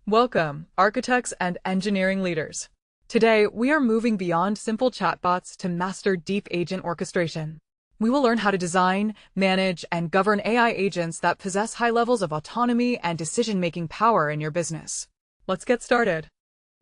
Welcome, architects and engineering leaders. Today, we are moving beyond simple chatbots to master deep agent orchestration. We will learn how to design, manage, and govern AI agents that possess high levels of autonomy and decision-making power in your business. Let's get started.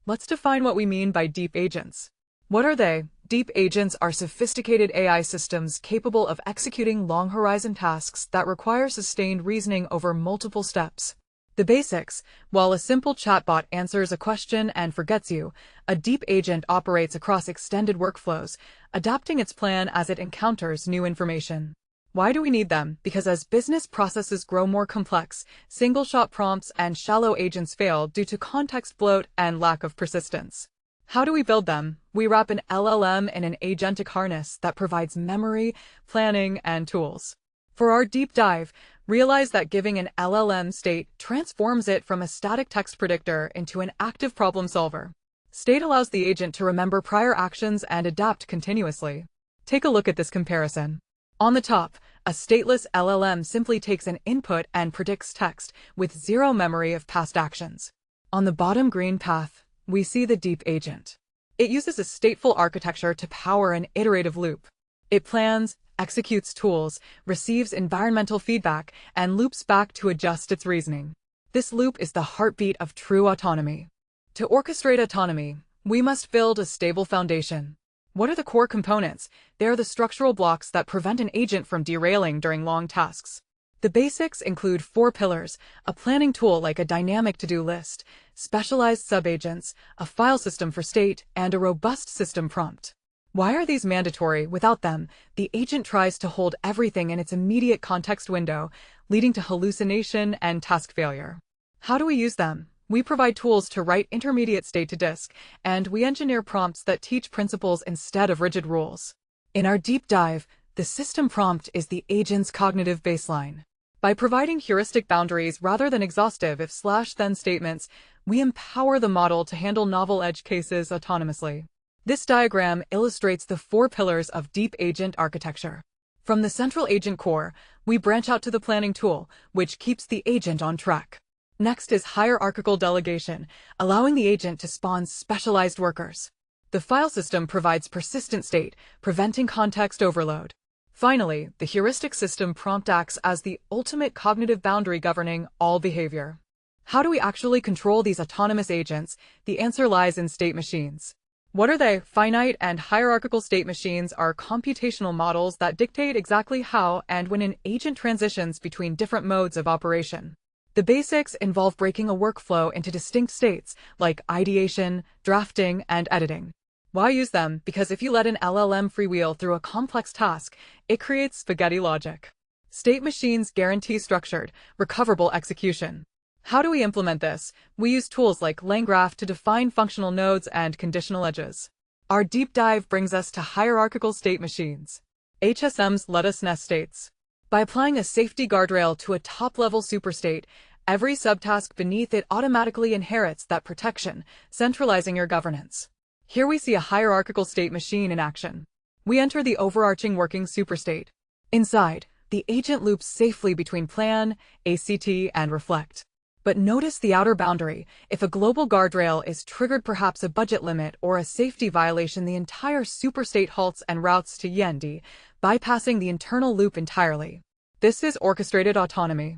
Let's define what we mean by deep agents. What are they? Deep agents are sophisticated AI systems capable of executing long-horizon tasks that require sustained reasoning over multiple steps. The basics: while a simple chatbot answers a question and forgets you, a deep agent operates across extended workflows, adapting its plan as it encounters new information. Why do we need them? Because as business processes grow more complex, single-shot prompts and shallow agents fail due to context bloat and lack of persistence. How do we build them? We wrap an LLM in an agentic harness that provides memory, planning, and tools. For our deep dive, realize that giving an LLM state transforms it from a static text predictor into an active problem solver. State allows the agent to remember prior actions and adapt continuously. Take a look at this comparison. On the top, a stateless LLM simply takes an input and predicts text, with zero memory of past actions. On the bottom green path, we see the deep agent. It uses a stateful architecture to power an iterative loop. It plans, executes tools, receives environmental feedback, and loops back to adjust its reasoning. This loop is the heartbeat of true autonomy. To orchestrate autonomy, we must build a stable foundation. What are the core components? They are the structural blocks that prevent an agent from derailing during long tasks. The basics include 4 pillars: a planning tool like a dynamic to-do list, specialized subagents, a file system for state, and a robust system prompt. Why are these mandatory? Without them, the agent tries to hold everything in its immediate context window, leading to hallucination and task failure. How do we use them? We provide tools to write intermediate state to disk, and we engineer prompts that teach principles instead of rigid rules. In our deep dive, the system prompt is the agent's cognitive baseline. By providing heuristic boundaries rather than exhaustive if/then statements, we empower the model to handle novel edge cases autonomously. This diagram illustrates the 4 pillars of deep agent architecture. From the central agent core, we branch out to the planning tool, which keeps the agent on track. Next is hierarchical delegation, allowing the agent to spawn specialized workers. The file system provides persistent state, preventing context overload. Finally, the heuristic system prompt acts as the ultimate cognitive boundary governing all behavior. How do we actually control these autonomous agents? The answer lies in state machines. What are they? Finite and hierarchical state machines are computational models that dictate exactly how and when an agent transitions between different modes of operation. The basics involve breaking a workflow into distinct states, like ideation, drafting, and editing. Why use them? Because if you let an LLM freewheel through a complex task, it creates spaghetti logic. State machines guarantee structured, recoverable execution. How do we implement this? We use tools like LangGraph to define functional nodes and conditional edges. Our deep dive brings us to hierarchical state machines. HSMs let us nest states. By applying a safety guardrail to a top-level superstate, every subtask beneath it automatically inherits that protection, centralizing your governance. Here we see a hierarchical state machine in action. We enter the overarching working superstate. Inside, the agent loops safely between plan, ACT, and reflect. But notice the outer boundary. If a global guardrail is triggered, perhaps a budget limit or a safety violation, the entire superstate halts and routes to YND, bypassing the internal loop entirely. This is orchestrated autonomy.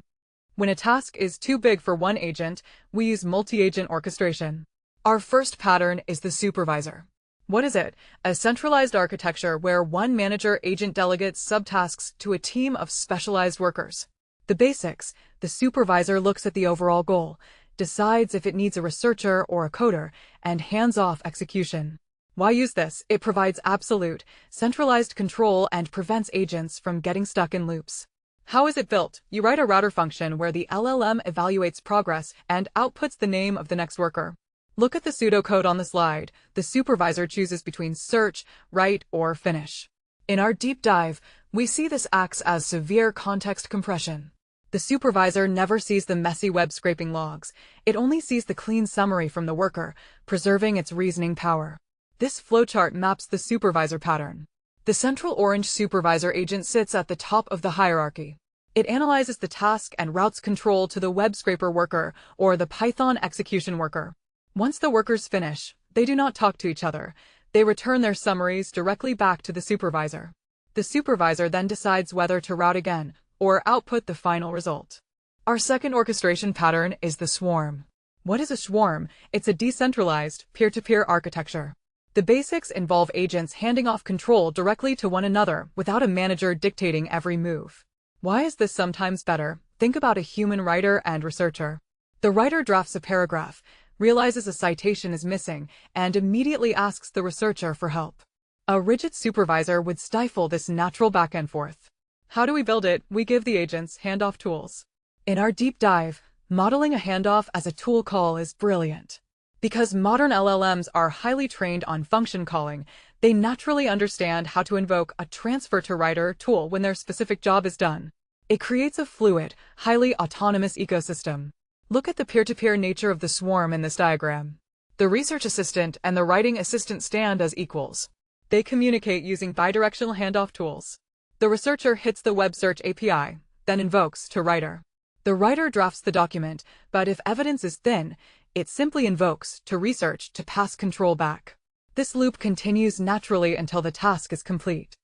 When a task is too big for one agent, we use multi-agent orchestration. Our first pattern is the supervisor. What is it? A centralized architecture where one manager agent delegates subtasks to a team of specialized workers. The basics: the supervisor looks at the overall goal, decides if it needs a researcher or a coder, and hands off execution. Why use this? It provides absolute, centralized control and prevents agents from getting stuck in loops. How is it built? You write a router function where the LLM evaluates progress and outputs the name of the next worker. Look at the pseudocode on the slide. The supervisor chooses between search, write, or finish. In our deep dive, we see this acts as severe context compression. The supervisor never sees the messy web scraping logs. It only sees the clean summary from the worker, preserving its reasoning power. This flowchart maps the supervisor pattern. The central orange supervisor agent sits at the top of the hierarchy. It analyzes the task and routes control to the web scraper worker or the Python execution worker. Once the workers finish, they do not talk to each other. They return their summaries directly back to the supervisor. The supervisor then decides whether to route again or output the final result. Our second orchestration pattern is the swarm. What is a swarm? It's a decentralized, peer-to-peer architecture. The basics involve agents handing off control directly to one another without a manager dictating every move. Why is this sometimes better? Think about a human writer and researcher. The writer drafts a paragraph, realizes a citation is missing, and immediately asks the researcher for help. A rigid supervisor would stifle this natural back and forth. How do we build it? We give the agents handoff tools. In our deep dive, modeling a handoff as a tool call is brilliant. Because modern LLMs are highly trained on function calling, they naturally understand how to invoke a transfer-to-writer tool when their specific job is done. It creates a fluid, highly autonomous ecosystem. Look at the peer-to-peer nature of the swarm in this diagram. The research assistant and the writing assistant stand as equals. They communicate using bidirectional handoff tools. The researcher hits the web search API, then invokes to writer. The writer drafts the document, but if evidence is thin, it simply invokes to research to pass control back. This loop continues naturally until the task is complete.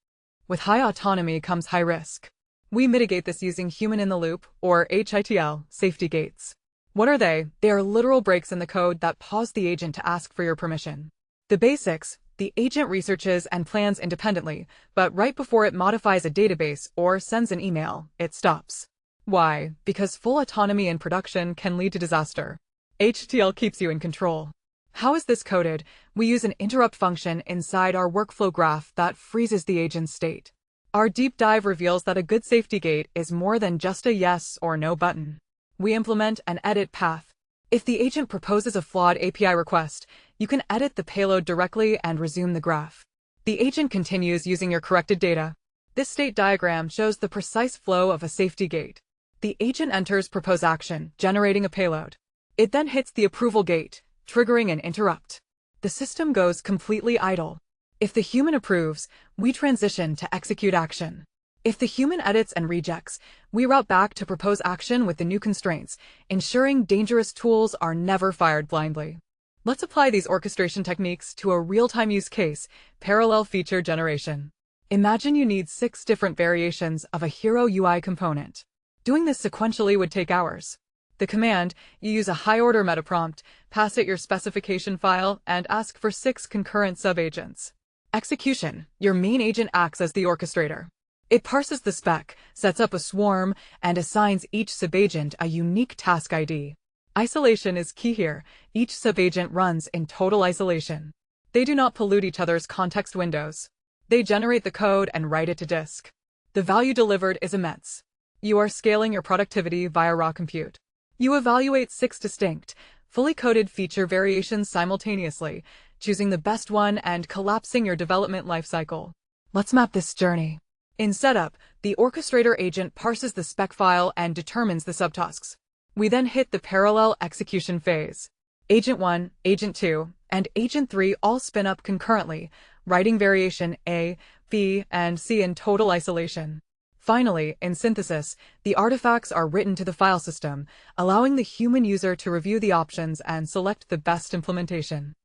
With high autonomy comes high risk. We mitigate this using human-in-the-loop, or HITL, safety gates. What are they? They are literal breaks in the code that pause the agent to ask for your permission. The basics: the agent researches and plans independently, but right before it modifies a database or sends an email, it stops. Why? Because full autonomy in production can lead to disaster. HTL keeps you in control. How is this coded? We use an interrupt function inside our workflow graph that freezes the agent's state. Our deep dive reveals that a good safety gate is more than just a yes or no button. We implement an edit path. If the agent proposes a flawed API request, you can edit the payload directly and resume the graph. The agent continues using your corrected data. This state diagram shows the precise flow of a safety gate. The agent enters propose action, generating a payload. It then hits the approval gate, triggering an interrupt. The system goes completely idle. If the human approves, we transition to execute action. If the human edits and rejects, we route back to propose action with the new constraints, ensuring dangerous tools are never fired blindly. Let's apply these orchestration techniques to a real-time use case: parallel feature generation. Imagine you need 6 different variations of a hero UI component. Doing this sequentially would take hours. The command: you use a high-order meta prompt, pass it your specification file, and ask for 6 concurrent subagents. Execution: your main agent acts as the orchestrator. It parses the spec, sets up a swarm, and assigns each subagent a unique task ID. Isolation is key here. Each subagent runs in total isolation. They do not pollute each other's context windows. They generate the code and write it to disk. The value delivered is immense. You are scaling your productivity via raw compute. You evaluate 6 distinct, fully coded feature variations simultaneously, choosing the best one and collapsing your development lifecycle. Let's map this journey. In setup, the orchestrator agent parses the spec file and determines the subtasks. We then hit the parallel execution phase. Agent 1, Agent 2, and Agent 3 all spin up concurrently, writing variation A, B, and C in total isolation. Finally, in synthesis, the artifacts are written to the file system, allowing the human user to review the options and select the best implementation.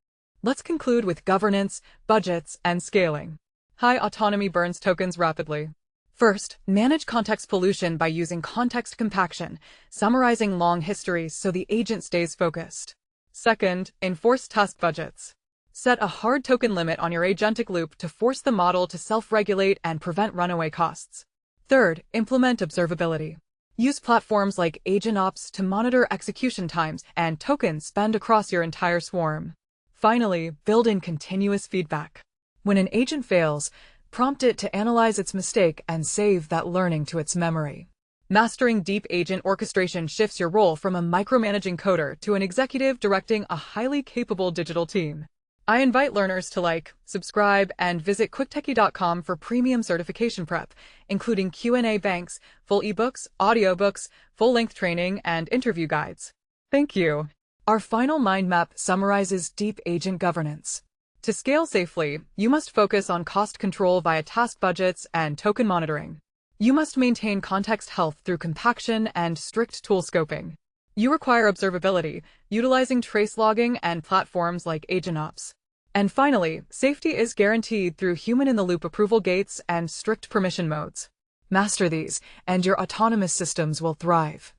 Let's conclude with governance, budgets, and scaling. High autonomy burns tokens rapidly. First, manage context pollution by using context compaction, summarizing long histories so the agent stays focused. Second, enforce task budgets. Set a hard token limit on your agentic loop to force the model to self-regulate and prevent runaway costs. Third, implement observability. Use platforms like AgentOps to monitor execution times and token spend across your entire swarm. Finally, build in continuous feedback. When an agent fails, prompt it to analyze its mistake and save that learning to its memory. Mastering deep agent orchestration shifts your role from a micromanaging coder to an executive directing a highly capable digital team. I invite learners to like, subscribe, and visit quicktechie.com for premium certification prep, including Q&A banks, full ebooks, audiobooks, full-length training, and interview guides. Thank you. Our final mind map summarizes deep agent governance. To scale safely, you must focus on cost control via task budgets and token monitoring. You must maintain context health through compaction and strict tool scoping. You require observability, utilizing trace logging and platforms like AgentOps. And finally, safety is guaranteed through human-in-the-loop approval gates and strict permission modes. Master these, and your autonomous systems will thrive.